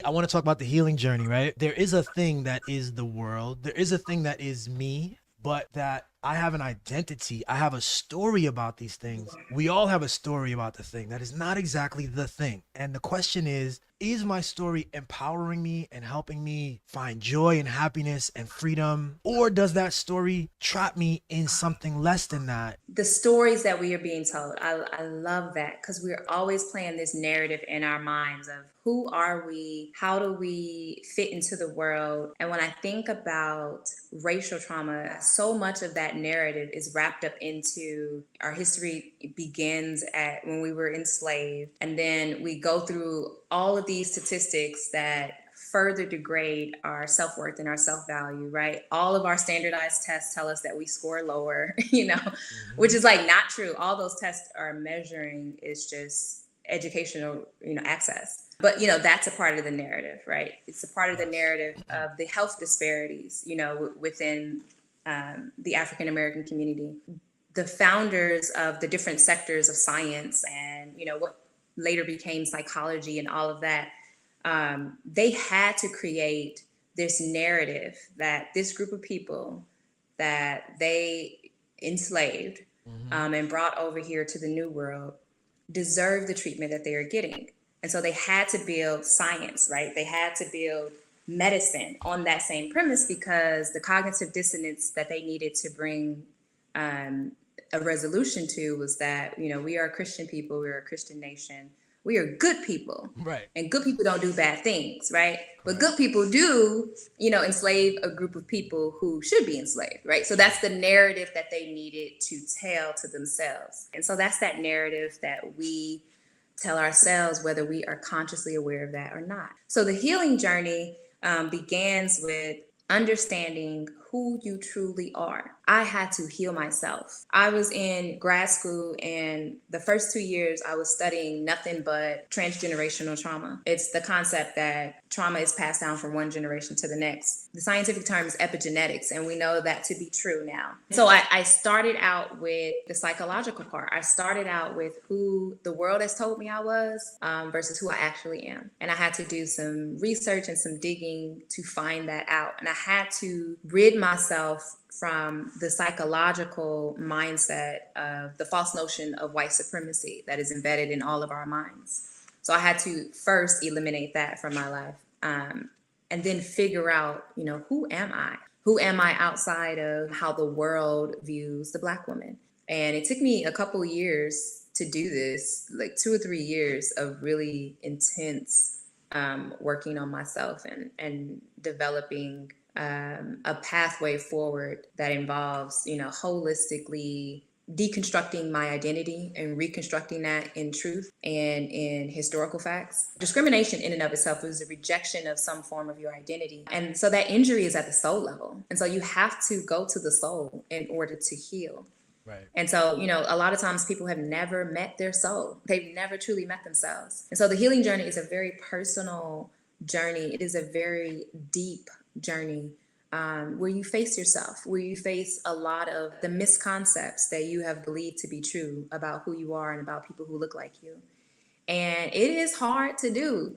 I want to talk about the healing journey, right? There is a thing that is the world, there is a thing that is me, but that I have an identity. I have a story about these things. We all have a story about the thing that is not exactly the thing. And the question is my story empowering me and helping me find joy and happiness and freedom? Or does that story trap me in something less than that? The stories that we are being told, I love that, because we're always playing this narrative in our minds of who are we, how do we fit into the world. And when I think about racial trauma, so much of that narrative is wrapped up into our history. It begins at when we were enslaved, and then we go through all of these statistics that further degrade our self-worth and our self-value, right? All of our standardized tests tell us that we score lower, which Mhm. is like not true. All those tests are measuring is just educational, access. But that's a part of the narrative, right? It's a part of the Yes. narrative of the health disparities, within the African American community. The founders of the different sectors of science and what later became psychology and all of that, they had to create this narrative that this group of people that they enslaved, Hmm. and brought over here to the new world deserve the treatment that they are getting. And so they had to build science, right? They had to build medicine on that same premise, because the cognitive dissonance that they needed to bring um, a resolution to was that, we are a Christian people, we're a Christian nation, we are good people, Right. and good people don't do bad things, right? But Right. good people do, enslave a group of people who should be enslaved, right? So that's the narrative that they needed to tell to themselves. And so that's that narrative that we tell ourselves, whether we are consciously aware of that or not. So the healing journey begins with understanding who you truly are. I had to heal myself. I was in grad school, and the first 2 years I was studying nothing but transgenerational trauma. It's the concept that trauma is passed down from one generation to the next. The scientific term is epigenetics, and we know that to be true now. So I started out with the psychological part. I started out with who the world has told me I was, versus who I actually am. And I had to do some research and some digging to find that out. And I had to rid myself from the psychological mindset of the false notion of white supremacy that is embedded in all of our minds. So I had to first eliminate that from my life, and then figure out, who am I? Who am I outside of how the world views the Black woman? And it took me a couple years to do this, like 2 or 3 years of really intense working on myself, and developing a pathway forward that involves, holistically deconstructing my identity and reconstructing that in truth and in historical facts. Discrimination in and of itself is a rejection of some form of your identity. And so that injury is at the soul level. And so you have to go to the soul in order to heal. Right. And so, a lot of times people have never met their soul. They've never truly met themselves. And so the healing journey is a very personal journey. It is a very deep journey, where you face yourself, where you face a lot of the misconcepts that you have believed to be true about who you are and about people who look like you. And it is hard to do.